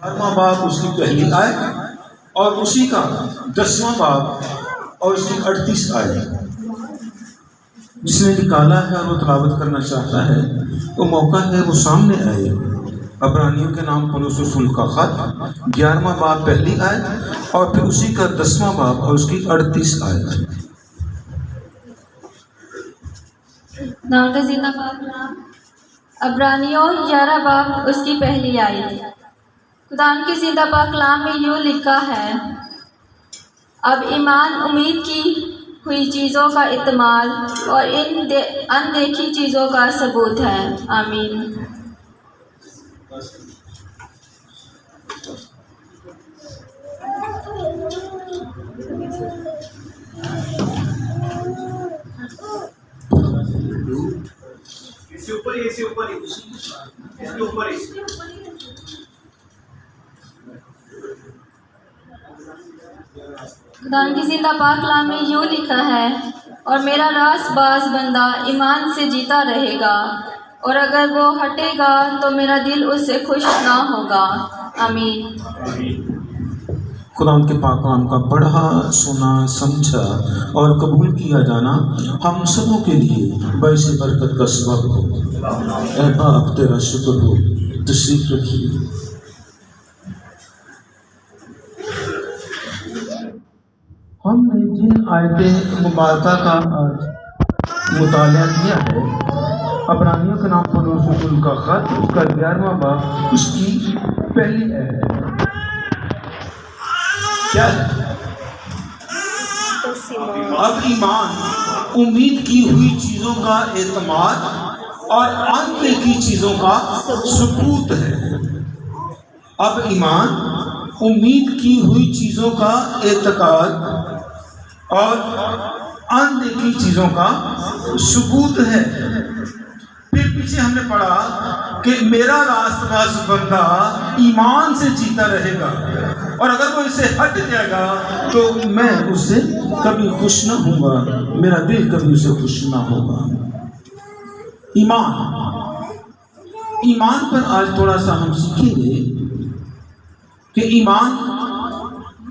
11واں باب اس کی پہلی آیت اور اسی کا 10واں باب اور اس کی 38 آیت۔ جس نے نکالا ہے اور وہ تلاوت کرنا چاہتا ہے وہ موقع ہے وہ سامنے آئے۔ عبرانیوں کے نام پولس رسول کا خط 11واں باب پہلی آیت اور پھر اسی کا 10واں باب اور اس کی 38 آیت۔ نام کا زندہ پاک عبرانیوں 11 باب اس کی پہلی آیت۔ خدا کی زندہ پاک کلام میں یوں لکھا ہے، اب ایمان امید کی ہوئی چیزوں کا اعتماد اور اندیکھی چیزوں کا ثبوت ہے۔ آمین۔ خدا کی زندہ پاک کلام میں یوں لکھا ہے، اور میرا راست باز بندہ ایمان سے جیتا رہے گا، اور اگر وہ ہٹے گا تو میرا دل اس سے خوش نہ ہوگا۔ آمین۔ خدا ان کے پاک کلام کا پڑھا، سنا، سمجھا اور قبول کیا جانا ہم سبوں کے لیے باعث برکت کا سبب ہو۔ اے باپ تیرا شکر ہو، تشریف رکھیے۔ ہم نے جن آیت مبارکہ کا آج مطالعہ کیا ہے، عبرانیوں کے نام پولس رسول کا خط اس کا 11واں باب اس کی پہلی آیت ہے۔ کیا ہے؟ اب ایمان امید کی ہوئی چیزوں کا اعتماد اور اندیکھی چیزوں کا ثبوت ہے۔ اب ایمان امید کی ہوئی چیزوں کا اعتقاد اور اندیکھی چیزوں کا ثبوت ہے۔ پھر پیچھے ہم نے پڑھا کہ میرا راست باز بندہ ایمان سے جیتا رہے گا، اور اگر وہ اسے ہٹ جائے گا تو میں اس سے کبھی خوش نہ ہوں گا، میرا دل کبھی اسے خوش نہ ہوگا۔ ایمان پر آج تھوڑا سا ہم سیکھیں گے کہ ایمان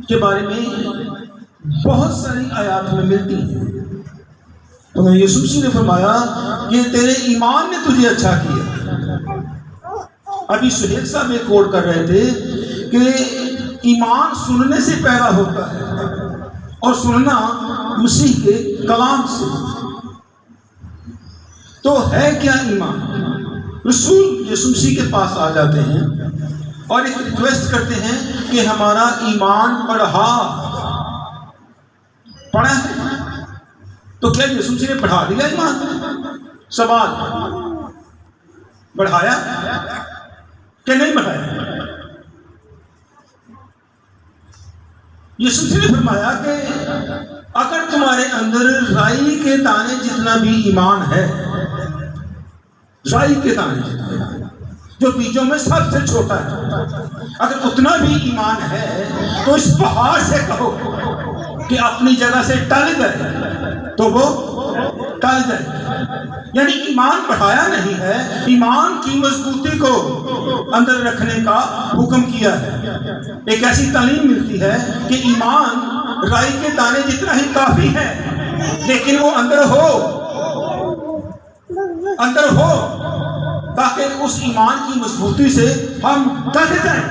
کے بارے میں بہت ساری آیات میں ملتی ہیں۔ تو یسوع مسیح نے فرمایا کہ تیرے ایمان نے تجھے اچھا کیا۔ ابھی سہیل صاحب میں کوٹ کر رہے تھے کہ ایمان سننے سے پیدا ہوتا ہے اور سننا مسیح کے کلام سے۔ تو ہے کیا ایمان؟ رسول یسوع مسیح کے پاس آ جاتے ہیں اور ایک ریکویسٹ کرتے ہیں کہ ہمارا ایمان بڑھا ہے۔ تو کیا یسوع مسیح نے بڑھا دیا ایمان؟ سوال، بڑھایا کہ نہیں بڑھایا؟ یسوع مسیح نے فرمایا کہ اگر تمہارے اندر رائی کے دانے جتنا بھی ایمان ہے، رائی کے دانے جتنا جو بیجوں میں سب سے چھوٹا ہے، اگر اتنا بھی ایمان ہے تو اس پہاڑ سے کہو کہ اپنی جگہ سے ٹل جائے تو وہ ٹل جائے۔ یعنی ایمان بڑھایا نہیں ہے، ایمان کی مضبوطی کو اندر رکھنے کا حکم کیا ہے۔ ایک ایسی تعلیم ملتی ہے کہ ایمان رائی کے دانے جتنا ہی کافی ہے، لیکن وہ اندر ہو تاکہ اس ایمان کی مضبوطی سے ہم ڈٹ جائیں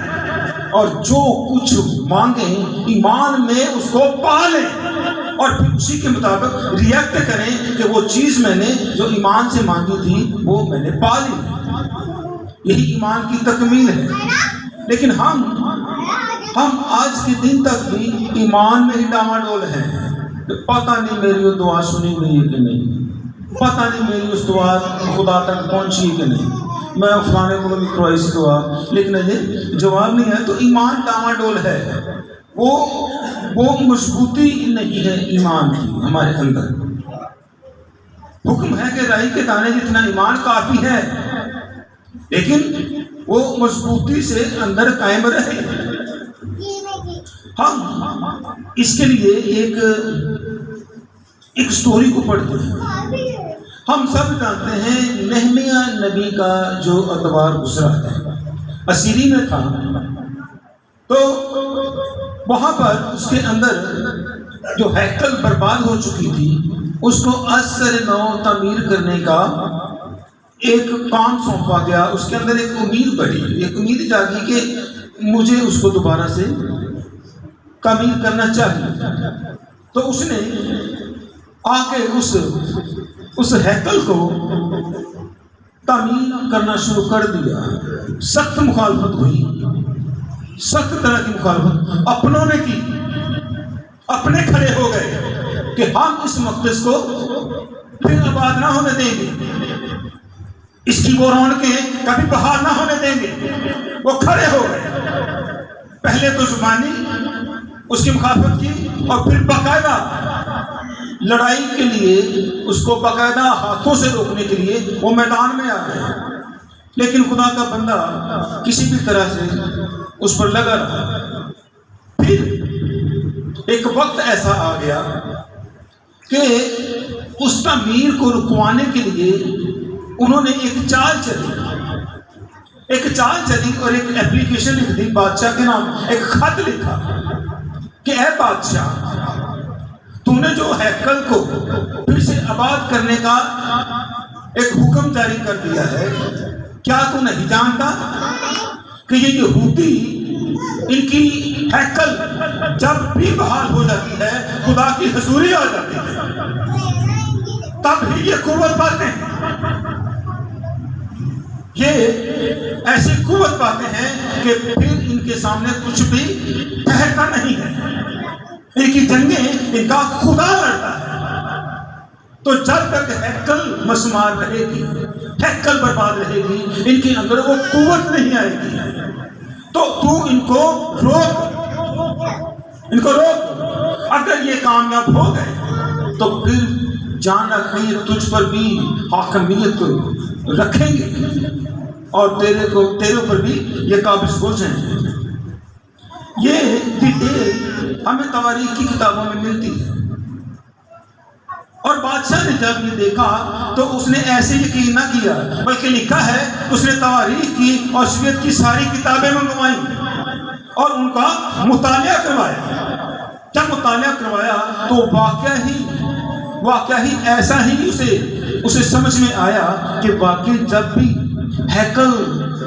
اور جو کچھ مانگیں ایمان میں اس کو پا لیں، اور پھر اسی کے مطابق ریئیکٹ کریں کہ وہ چیز میں نے جو ایمان سے مانگی تھی وہ میں نے پا لی۔ یہی ایمان کی تکمیل ہے۔ لیکن ہم آج کے دن تک بھی ایمان میں ہی ڈاواڈول ہیں۔ پتہ نہیں میری وہ دعا سنی گئی ہے کہ نہیں، پتہ نہیں میری اس دعا خدا تک پہنچی ہے کہ نہیں، میں فلانے کو بھی کروائی سی دعا لیکن یہ جواب نہیں ہے۔ تو ایمان ڈاواڈول ہے، وہ مضبوطی نہیں ہے ایمان کی ہمارے اندر۔ حکم ہے کہ رائی کے دانے جتنا ایمان کافی ہے، لیکن وہ مضبوطی سے اندر قائم رہے۔ ہم اس کے لیے ایک سٹوری کو پڑھتے ہیں۔ ہم سب جانتے ہیں نہمیہ نبی کا جو اتوار گزرا ہے، اسیری میں تھا تو وہاں پر اس کے اندر جو ہیکل برباد ہو چکی تھی اس کو اثر نو تعمیر کرنے کا ایک کام سونپا گیا. اس کے اندر ایک امید بڑھی, ایک امید جاگی کہ مجھے اس کو دوبارہ سے تعمیر کرنا چاہیے. تو اس نے آ کے اس ہیکل کو تعمیر کرنا شروع کر دیا. سخت مخالفت ہوئی, سخت طرح کی مخالفت اپنوں نے کی. اپنے کھڑے ہو گئے کہ ہم اس مقدس کو پھر آباد نہ ہونے دیں گے, اس کی وہ رونقیں کبھی بحال نہ ہونے دیں گے. وہ کھڑے ہو گئے. پہلے تو زبانی اس کی مخالفت کی اور پھر باقاعدہ لڑائی کے لیے اس کو باقاعدہ ہاتھوں سے روکنے کے لیے وہ میدان میں آ گئے. لیکن خدا کا بندہ کسی بھی طرح سے اس پر لگا رہا. پھر ایک وقت ایسا آ گیا کہ اس تعمیر کو رکوانے کے لیے انہوں نے ایک چال چلی اور ایک اپلیکیشن لکھ دی بادشاہ کے نام. ایک خط لکھا کہ اے بادشاہ, تو نے جو ہیکل کو پھر سے آباد کرنے کا ایک حکم جاری کر دیا ہے, کیا تو نہیں جانتا کہ یہ یہودی ان کی ہیکل جب بھی بحال ہو جاتی ہے خدا کی حضوری آ جاتی ہے, تب ہی یہ قوت پاتے ہیں. یہ ایسی قوت پاتے ہیں کہ پھر ان کے سامنے کچھ بھی ٹھہرتا نہیں ہے. ان کی جنگیں ان کا خدا لڑتا ہے. تو جب تک ہیکل مسمار رہے گی, ہیکل برباد رہے گی, ان کے اندر وہ قوت نہیں آئے گی. تو تو ان کو روک. اگر یہ کامیاب ہو گئے تو پھر جان رکھیں یہ تجھ پر بھی حاکمیت رکھیں گے اور تیرے اوپر بھی یہ قابض ہو جائیں گے. یہ ڈیٹیل ہمیں تواریخ کی کتابوں میں ملتی ہے. اور بادشاہ نے جب یہ دیکھا تو اس نے ایسے یقین نہ کیا, بلکہ لکھا ہے اس نے تواریخ کی اور شریعت کی ساری کتابیں منگوائیں اور ان کا مطالعہ کروایا. جب مطالعہ کروایا تو واقعہ ہی ایسا ہی اسے سمجھ میں آیا کہ واقعی جب بھی ہیکل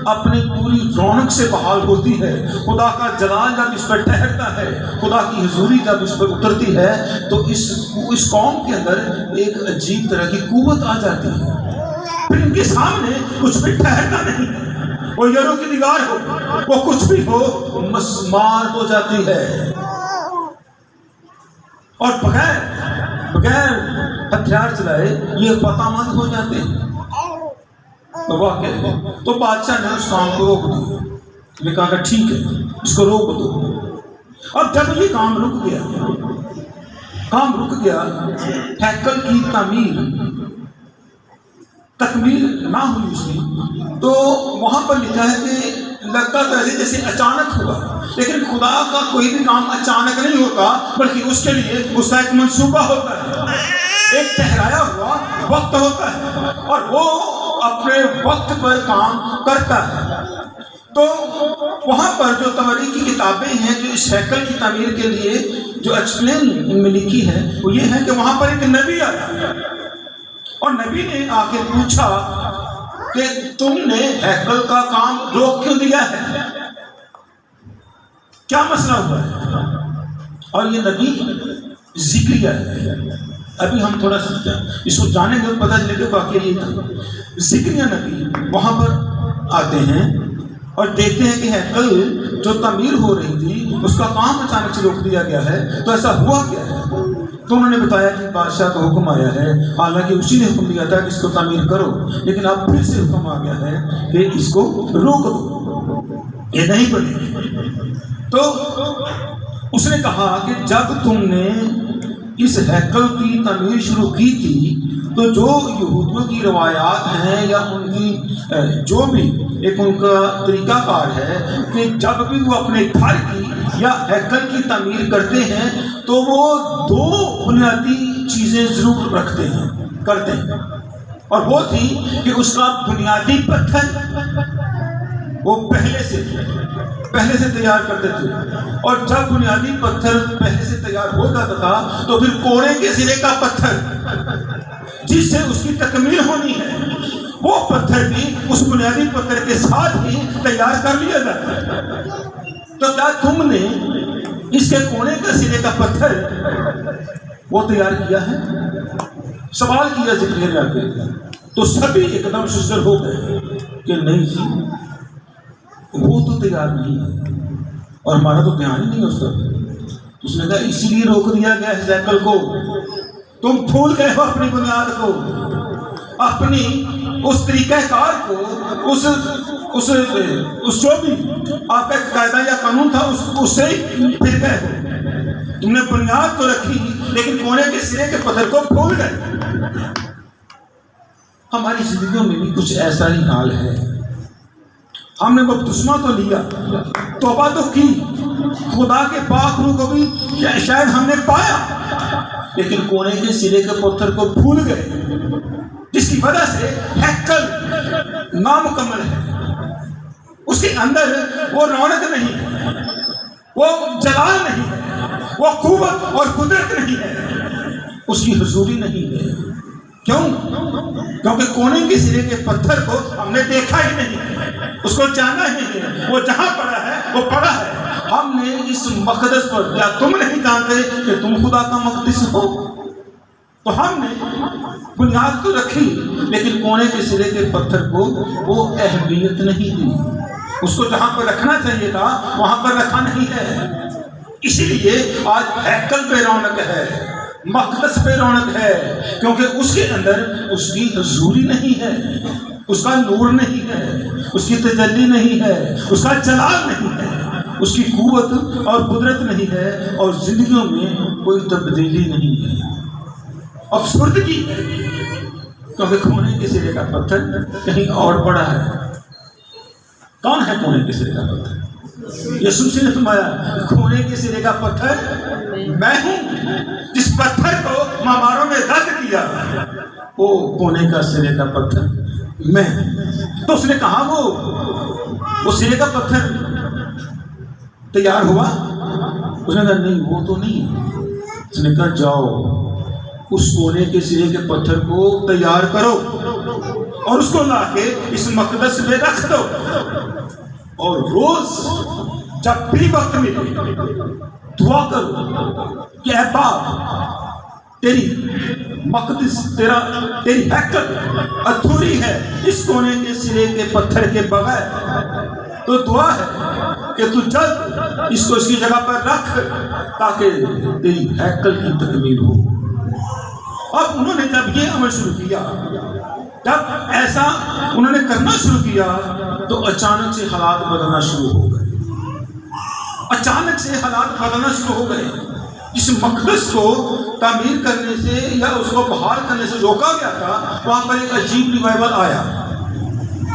اپنی پوری رونق سے بحال ہوتی ہے, خدا کا جلال جب اس پر ٹھہرتا ہے, خدا کی حضوری جب اس پر اترتی ہے, تو اس قوم کے اندر ایک عجیب طرح کی قوت آ جاتی ہے. پھر ان کے سامنے کچھ بھی ٹھہرتا نہیں ہے. وہ یرو کی دیوار ہو, وہ کچھ بھی ہو, مسمار ہو جاتی ہے اور بغیر ہتھیار چلائے یہ فتح مند ہو جاتے ہیں. تو بادشاہ نے اس کام کو روک دیا. یہ کہا کہ ٹھیک ہے, اس کو روک دو. اب جب یہ کام رک گیا, ہیکل کی تکمیل نہ ہوئی اس کی, تو وہاں پر لکھا ہے کہ لگتا تو ایسے جیسے اچانک ہوا. لیکن خدا کا کوئی بھی کام اچانک نہیں ہوتا, بلکہ اس کے لیے اس کا ایک منصوبہ ہوتا ہے, ایک ٹھہرایا ہوا وقت ہوتا ہے, اور وہ اپنے وقت پر کام کرتا ہے. تو وہاں پر جو تواریخ کی کتابیں ہیں جو اس ہیکل کی تعمیر کے لیے جو ایکسپلین ان میں لکھی ہے وہ یہ ہے کہ وہاں پر ایک نبی آیا اور نبی نے آ کے پوچھا کہ تم نے ہیکل کا کام روک کیوں دیا ہے, کیا مسئلہ ہوا ہے. اور یہ نبی ذکریہ ہے. ابھی ہم تھوڑا سا اس کو جانیں گے پتہ چلے گا واقعہ یہ تھا. ذکریہ نبی وہاں پر آتے ہیں اور دیکھتے ہیں کہ ہیکل جو تعمیر ہو رہی تھی اس کا کام اچانک سے روک دیا گیا ہے. تو ایسا ہوا کیا ہے؟ تو انہوں نے بتایا کہ بادشاہ کا حکم آیا ہے, حالانکہ اسی نے حکم دیا تھا کہ اس کو تعمیر کرو, لیکن اب پھر سے حکم آ گیا ہے کہ اس کو روک دو, یہ نہیں بنے گی. تو اس نے کہا کہ جب تم نے اس ہیکل کی تعمیر شروع کی تھی تو جو یہودیوں کی روایات ہیں یا ان کی جو بھی ایک ان کا طریقہ کار ہے کہ جب بھی وہ اپنے گھر کی یا ہیکل کی تعمیر کرتے ہیں تو وہ دو بنیادی چیزیں ضرور کرتے ہیں, اور وہ تھی کہ اس کا بنیادی پتھر وہ پہلے سے تیار کرتے تھے، اور جب بنیادی پتھر پہلے سے تیار ہو جاتا تھا تو پھر کونے کے سرے کا پتھر جس سے اس کی تکمیل ہونی ہے، وہ پتھر بھی اس بنیادی پتھر کے ساتھ ہی تیار کر لیا جاتا ہے۔ تو کیا تم نے اس کے کونے کے سرے کا پتھر وہ تیار کیا ہے؟ سوال کیا زکریا کے، تو سبھی ایک دم سسر ہو گئے کہ نہیں جی، وہ تو تیار نہیں ہے اور ہمارا تو دھیان ہی نہیں اس پر۔ اس نے کہا اسی لیے روک دیا گیا ہے ہیکل کو، تم بھول گئے ہو اپنی بنیاد کو، اپنی اس طریقہ کار کو، اس جو بھی آپ کا قاعدہ یا قانون تھا اس سے پھر گئے ہو۔ تم نے بنیاد تو رکھی لیکن کونے کے سرے کے پتھر کو بھول گئے۔ ہماری زندگیوں میں بھی کچھ ایسا ہی حال ہے، ہم نے بپتسمہ تو لیا، توبہ تو کی، خدا کے پاک روح کو بھی شاید ہم نے پایا، لیکن کونے کے سرے کے پتھر کو بھول گئے، جس کی وجہ سے ہیکل نامکمل ہے، اس کے اندر وہ رونق نہیں ہے، وہ جلال نہیں ہے، وہ قوت اور قدرت نہیں ہے، اس کی حضوری نہیں ہے۔ کیوں؟ کیونکہ کونے کے سرے کے پتھر کو ہم نے دیکھا ہی نہیں، اس کو جانا ہی نہیں، وہ جہاں پڑا ہے وہ پڑا ہے۔ ہم نے اس مقدس پر، کیا تم نہیں جانتے کہ تم خدا کا مقدس ہو؟ تو ہم نے بنیاد تو رکھی لیکن کونے کے سرے کے پتھر کو وہ اہمیت نہیں دی، اس کو جہاں پر رکھنا چاہیے تھا وہاں پر رکھا نہیں ہے۔ اسی لیے آج ہیکل پہ رونق ہے، مقدس پہ رونق ہے، کیونکہ اس کے اندر اس کی حضوری نہیں ہے، اس کا نور نہیں ہے، اس کی تجلی نہیں ہے، اس کا جلال نہیں ہے، اس کی قوت اور قدرت نہیں ہے، اور زندگیوں میں کوئی تبدیلی نہیں ہے، افسردگی ہے، کیونکہ کونے کے سرے کا پتھر کہیں اور پڑا ہے۔ کون ہے کونے کے سرے کا پتھر؟ یسوع مسیح نے فرمایا کونے کے سرے کا پتھر میں ہوں، جس پتھر کو ماماروں نے رد کیا وہ کونے کا سرے کا پتھر میں۔ تو اس نے کہا وہ سرے کا پتھر تیار ہوا؟ اس نے کہا نہیں وہ تو نہیں۔ اس نے کہا جاؤ اس کونے کے سرے کے پتھر کو تیار کرو اور اس کو لا کے اس مقدس میں رکھ دو، اور روز جب بھی وقت ملے دعا کرو کہ اے باپ تیری مقدس تیری ہیکل ادھوری ہے اس کونے کے سرے کے پتھر کے بغیر، تو دعا ہے کہ تو جلد اس کو اس کی جگہ پر رکھ تاکہ تیری ہیکل کی تکمیل ہو۔ اب انہوں نے جب یہ عمل شروع کیا، جب ایسا انہوں نے کرنا شروع کیا تو اچانک سے حالات بدلنا شروع ہو گئے، اچانک سے حالات بدلنا شروع ہو گئے۔ اس مقدس کو تعمیر کرنے سے یا اس کو بحال کرنے سے روکا گیا تھا، وہاں پر ایک عجیب ریوائول آیا،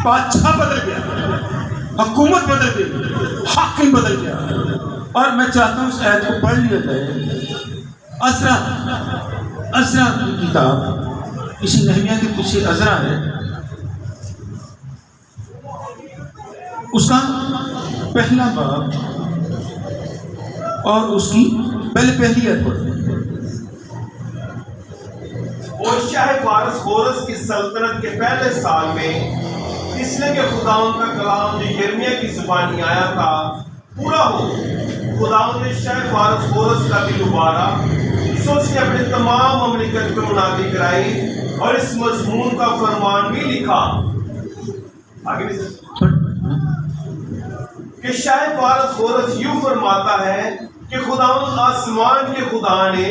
بادشاہ بدل گیا، حکومت بدل گئی، حاکم بدل گیا۔ اور میں چاہتا ہوں اس آیت کو پڑھ لیا جائے، عزرا کی کتاب، اسی نہمیہ کے پیچھے عزرا ہے، اس کا پہلا باب اور اس کی پہلی آیت پڑھیں۔ اور شاہ فارس ہورس کی سلطنت کے پہلے سال میں اس لیے کہ خداوند کا کلام جو یرمیہ کی زبانی آیا تھا پورا ہو، خداوند نے شاہ فارس ہورس کا بھی دوبارہ اس نے اپنے تمام مملکت کو منادی کرائی اور اس مضمون کا فرمان بھی لکھا آگے کہ شاہ فارس ہورس یوں فرماتا ہے کہ خداوند آسمان کے خدا نے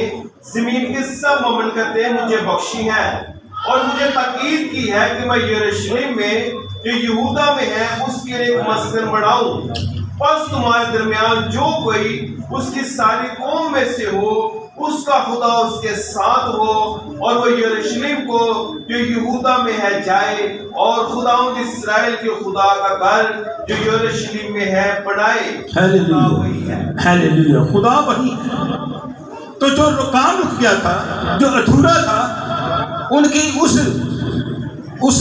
زمین کی سب مملکتیں مجھے بخشی ہیں اور مجھے تاکید کی ہے کہ میں یروشلم میں جو یہودا میں ہے اس کے لیے ایک مسکن بناؤں، پس تمہارے درمیان جو کوئی اس کی ساری قوم میں سے ہو اس کا خدا اس کے ساتھ ہو اور وہ یروشلم کو جو یہودا میں ہے جائے اور خداوند اسرائیل کے خدا کا گھر جو یروشلم میں ہے بنائے۔ ہیلیلویا، خدا وہی ہے۔ تو جو کام رک گیا تھا، جو ادھورا تھا، ان کی اس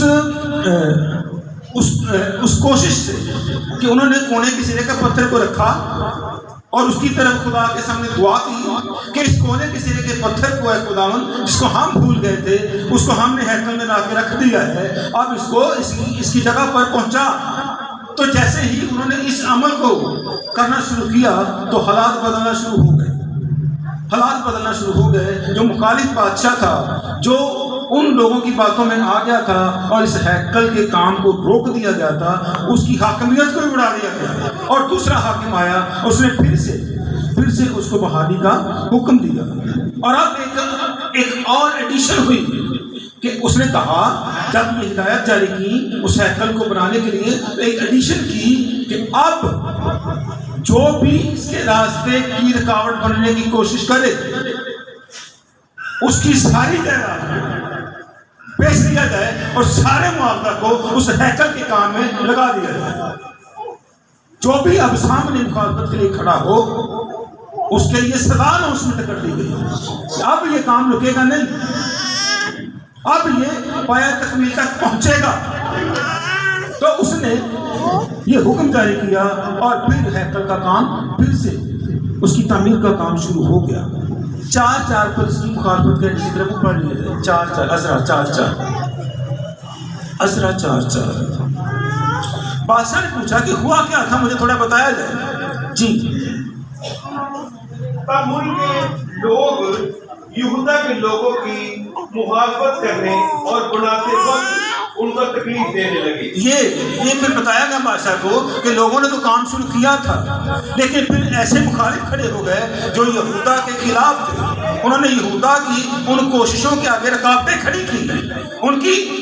اس کوشش سے کہ انہوں نے کونے کے سرے کے پتھر کو رکھا اور اس کی طرف خدا کے سامنے دعا کی کہ اس کونے کے سرے کے پتھر کو ہے خداوند جس کو ہم بھول گئے تھے اس کو ہم نے ہیکل میں لا کے رکھ دیا ہے، اب اس کو اس کی جگہ پر پہنچا۔ تو جیسے ہی انہوں نے اس عمل کو کرنا شروع کیا تو حالات بدلنا شروع ہو گئے، حالات بدلنا شروع ہو گئے۔ جو مخالف بادشاہ تھا، جو ان لوگوں کی باتوں میں آ گیا تھا اور اس ہیکل کے کام کو روک دیا گیا تھا، اس کی حاکمیت کو بھی اڑا دیا گیا اور دوسرا حاکم آیا، اس نے پھر سے اس کو بحالی کا حکم دیا۔ اور اب ایک اور ایڈیشن ہوئی کہ اس نے کہا، جب یہ ہدایت جاری کی اس ہیکل کو بنانے کے لیے، ایک ایڈیشن کی کہ اب جو بھی اس کے راستے کی رکاوٹ بننے کی کوشش کرے اس کی ساری جائیداد پیش کیا جائے اور سارے معاوضہ کو اس ہیکل کے کام میں لگا دیا جائے۔ جو بھی اب سامنے مخالفت کے لیے کھڑا ہو اس کے لیے سزا نوسمنٹ کر دی گئی۔ اب یہ کام رکے گا نہیں، اب یہ پایا تکمیل تک پہنچے گا۔ تو اس نے یہ حکم جاری کیا اور پھر ہیکل کا کام پھر سے اس کی تعمیر کا کام شروع ہو گیا۔ 4 پر اس کی مخالفت کرنے کی طرف پڑھ لیے گئے۔ 4 عزرا 4 بادشاہ نے پوچھا کہ ہوا کیا تھا، مجھے تھوڑا بتایا جائے۔ جی، تب ملک کے لوگ یہودا کے لوگوں کی مخالفت کرنے اور بناتے وقت ان کو تکلیف دینے لگے۔ یہ پھر بتایا گیا بادشاہ کو کہ لوگوں نے تو کام شروع کیا تھا لیکن پھر ایسے مخالف کھڑے ہو گئے جو یہودا کے خلاف تھے۔ انہوں نے یہودا کی ان کوششوں کے آگے رکاوٹیں کھڑی کی،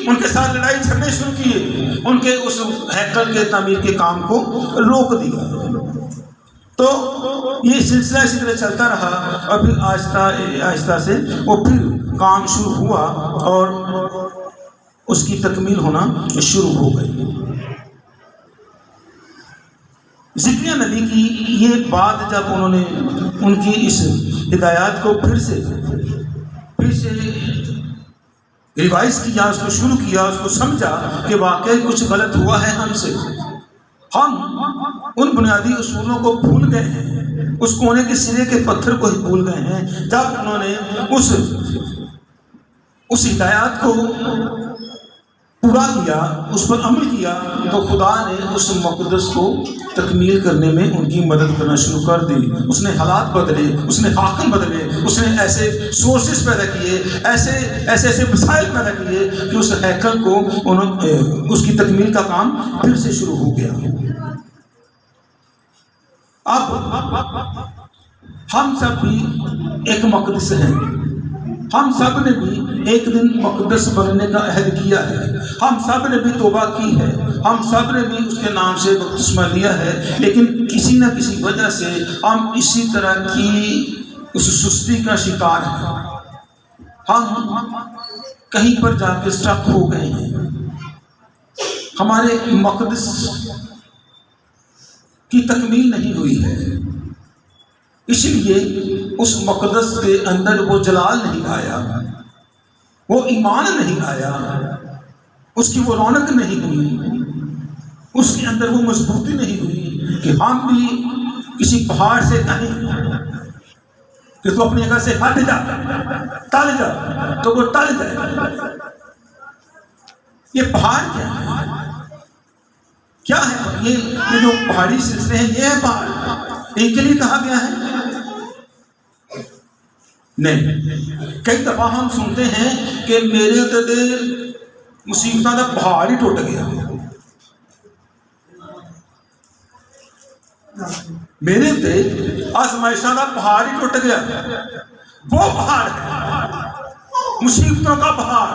ان کے ساتھ لڑائی جھگڑے شروع کیے، ان کے اس ہیکل کے تعمیر کے کام کو روک دیا۔ تو یہ سلسلہ اسی طرح چلتا رہا اور پھر آہستہ سے وہ پھر کام شروع ہوا اور اس کی تکمیل ہونا شروع ہو گئی۔ زکریا نبی کی یہ بات جب انہوں نے ان کی اس ہدایات کو پھر سے ریوائز کیا، اس کو شروع کیا، اس کو سمجھا کہ واقعی کچھ غلط ہوا ہے ہم سے، ہم ان بنیادی اصولوں کو بھول گئے ہیں، اس کونے کے سرے کے پتھر کو ہی بھول گئے ہیں۔ جب انہوں نے اس ہدایات کو پورا کیا، اس پر عمل کیا، تو خدا نے اس مقدس کو تکمیل کرنے میں ان کی مدد کرنا شروع کر دی۔ اس نے حالات بدلے، اس نے حاکم بدلے، اس نے ایسے سورسز پیدا کیے، ایسے وسائل پیدا کیے کہ اس ہیکل کو اس کی تکمیل کا کام پھر سے شروع ہو گیا۔ اب ہم سب بھی ایک مقدس ہیں، ہم سب نے بھی ایک دن مقدس بننے کا عہد کیا ہے، ہم سب نے بھی توبہ کی ہے، ہم سب نے بھی اس کے نام سے بپتسمہ لیا ہے، لیکن کسی نہ کسی وجہ سے ہم اسی طرح کی اس سستی کا شکار ہیں۔ ہم کہیں پر جا کے سٹک ہو گئے ہیں، ہمارے مقدس کی تکمیل نہیں ہوئی ہے، اس لیے اس مقدس کے اندر وہ جلال نہیں آیا، وہ ایمان نہیں آیا، اس کی وہ رونق نہیں ہوئی، اس کے اندر وہ مضبوطی نہیں ہوئی کہ ہم بھی کسی پہاڑ سے کہیں کہ تو اپنی جگہ سے ہٹ جا، ٹل جا، تو وہ ٹل جائے۔ یہ پہاڑ کیا ہے؟ یہ جو پہاڑی سلسلے ہیں، یہ ہے پہاڑ، ان کے لیے کہا گیا ہے؟ نہیں۔ کئی دفعہ ہم سنتے ہیں کہ میرے تے مصیبتوں کا پہاڑ ہی ٹوٹ گیا، میرے تے آزمائشوں کا پہاڑ ہی ٹوٹ گیا۔ وہ پہاڑ ہے مصیبتوں کا پہاڑ،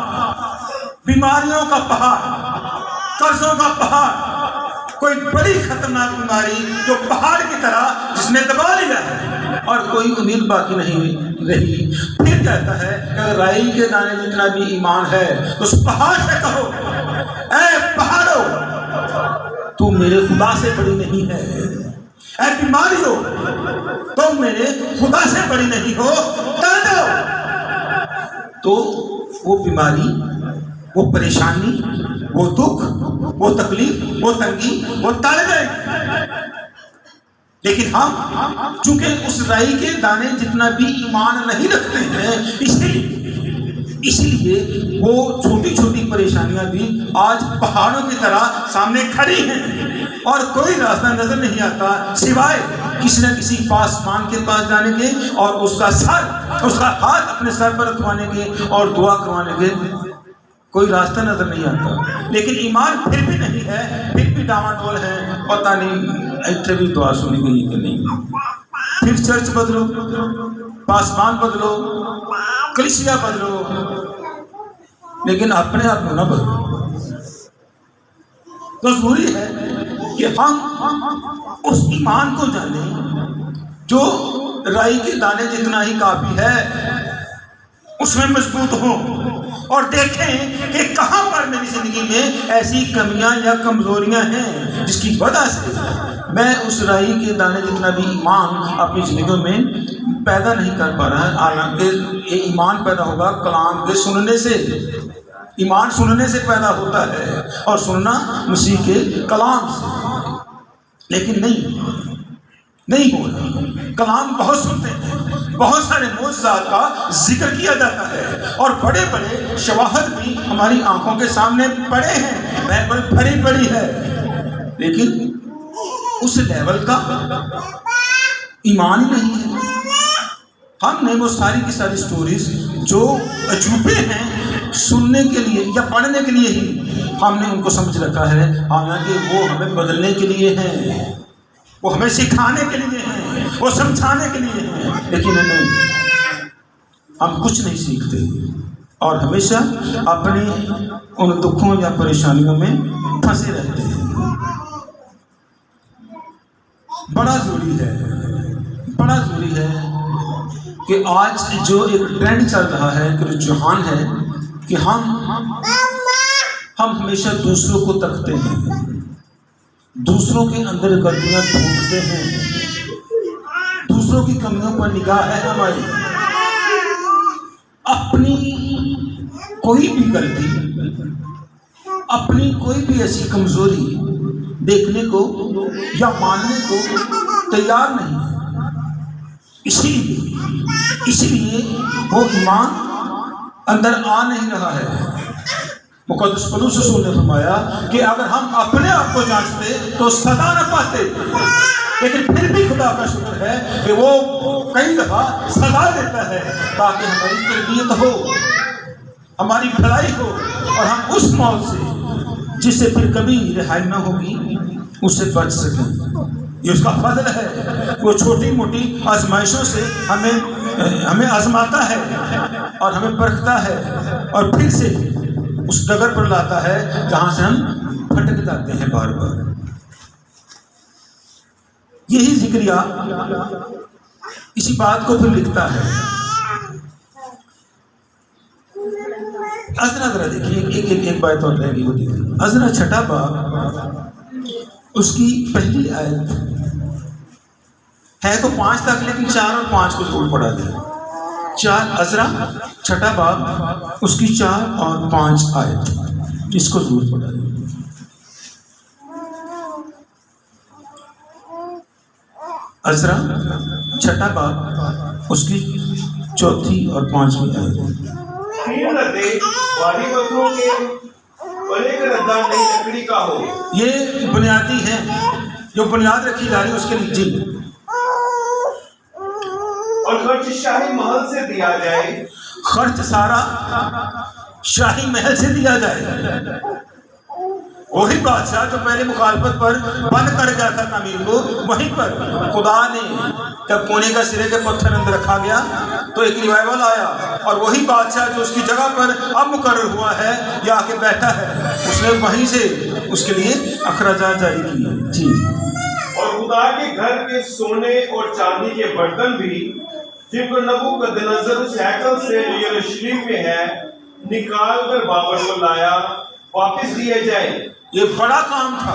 بیماریوں کا پہاڑ، قرضوں کا پہاڑ، کوئی بڑی خطرناک بیماری جو پہاڑ کی طرح جس نے دبا لیا ہے اور کوئی امید باقی نہیں رہی۔ پھر کہتا ہے کہ اگر رائی کے دانے جتنا بھی ایمان ہے تو اس پہاڑ سے کہو، اے پہاڑو تو میرے خدا سے بڑی نہیں ہے، اے بیماریو تم میرے خدا سے بڑی نہیں ہو، ٹل جاؤ۔ تو وہ بیماری، وہ پریشانی، وہ دکھ، وہ تکلیف، وہ تنگی وہ ٹل گئے۔ لیکن ہم چونکہ اس رائی کے دانے جتنا بھی ایمان نہیں رکھتے ہیں، اس لیے وہ چھوٹی چھوٹی پریشانیاں بھی آج پہاڑوں کی طرح سامنے کھڑی ہیں، اور کوئی راستہ نظر نہیں آتا سوائے کسی نہ کسی پاسمان کے پاس جانے کے اور اس کا ہاتھ اپنے سر پر رکھوانے کے اور دعا کروانے کے۔ کوئی راستہ نظر نہیں آتا، لیکن ایمان پھر بھی نہیں ہے، پھر بھی ڈاواڈول ہے، پتہ نہیں اتنے بھی دعا سنی گئی کہ نہیں۔ پھر چرچ بدلو، پاسمان بدلو، کلیسیا بدلو، لیکن اپنے آپ کو نہ بدلو۔ تو ضروری ہے کہ ہم اس ایمان کو جانیں جو رائی کے دانے جتنا ہی کافی ہے، اس میں مضبوط ہوں، اور دیکھیں کہ کہاں پر میری زندگی میں ایسی کمیاں یا کمزوریاں ہیں جس کی وجہ سے میں اس رائی کے دانے جتنا بھی ایمان اپنی زندگیوں میں پیدا نہیں کر پا رہا ہے۔ حالانکہ یہ ایمان پیدا ہوگا کلام کے سننے سے، ایمان سننے سے پیدا ہوتا ہے، اور سننا مسیح کے کلام سے، لیکن نہیں ہو رہا۔ کلام بہت سنتے ہیں، بہت سارے معجزات کا ذکر کیا جاتا ہے، اور بڑے بڑے شواہد بھی ہماری آنکھوں کے سامنے پڑے ہیں، بائبل بھری پڑی ہے، لیکن اس لیول کا ایمان ہی نہیں ہے۔ ہم نے وہ ساری کی ساری سٹوریز جو عجوبے ہیں سننے کے لیے یا پڑھنے کے لیے ہی ہم نے ان کو سمجھ رکھا ہے، حالانکہ وہ ہمیں بدلنے کے لیے ہیں، وہ ہمیں سکھانے کے لیے ہیں، وہ سمجھانے کے لیے ہیں، لیکن ہم کچھ نہیں سیکھتے اور ہمیشہ اپنے ان دکھوں یا پریشانیوں میں پھنسے رہتے ہیں۔ بڑا ضروری ہے کہ آج جو ایک ٹرینڈ چل رہا ہے، کہ رجحان ہے کہ ہم ہمیشہ دوسروں کو تکتے ہیں، دوسروں کے اندر غلطیاں ڈھونڈتے ہیں، دوسروں کی کمیوں پر نگاہ ہے ہماری، اپنی کوئی بھی غلطی، اپنی کوئی بھی ایسی کمزوری دیکھنے کو یا ماننے کو تیار نہیں ہے۔ اسی لیے وہ ایمان اندر آ نہیں رہا ہے۔ مقدس پولس رسول نے فرمایا کہ اگر ہم اپنے آپ کو جانچتے تو سزا نہ پاتے، لیکن پھر بھی خدا کا شکر ہے کہ وہ کئی دفعہ سزا دیتا ہے تاکہ ہماری تربیت ہو، ہماری بھلائی ہو، اور ہم اس موت سے جس سے پھر کبھی رہائی نہ ہوگی اس سے بچ سکیں۔ یہ اس کا فضل ہے، وہ چھوٹی موٹی آزمائشوں سے ہمیں آزماتا ہے اور ہمیں پرکھتا ہے، اور پھر سے اس ڈگر پر لاتا ہے جہاں سے ہم پھٹک جاتے ہیں بار بار۔ یہی ذکریہ اسی بات کو پھر لکھتا ہے۔ عزرا دیکھیے، ایک بات اور رہ گئی، وہ دیکھیے عزرا 6 باب اس کی پہلی آیت ہے تو 5 تک، لیکن 4 اور 5 کو ضرور پڑھا دیں۔ 4 عزرا 6 باب اس کی 4 اور 5 آیت، اس کو ضرور پڑھا دیں۔ عزرا 6 باب اس کی 4 اور 5 آیت۔ یہ بنیادی ہے جو بنیاد رکھی جا رہی ہے اس کے لیے، جی۔ اور خرچ شاہی محل سے دیا جائے، خرچ سارا شاہی محل سے دیا جائے۔ وہی بادشاہ جو پہلے مخالفت پر بند کر گیا تھا تعمیر کو، وہیں پر خدا نے جب کونے کا سرے کے پتھر اندر رکھا گیا تو ایک ریوائول آیا، اور وہی بادشاہ جو اس کی جگہ پر اب مقرر ہوا ہے یا آ کے بیٹھا ہے، اس نے وہیں سے اس کے لیے اخراجات جاری کیے، جی۔ اور خدا کے گھر کے سونے اور چاندی کے برتن بھی جن کو نبوکدنضر اس ہیکل سے جو یروشلم میں ہے نکال کر بابر کو لایا، واپس دیے جائیں۔ یہ بڑا کام تھا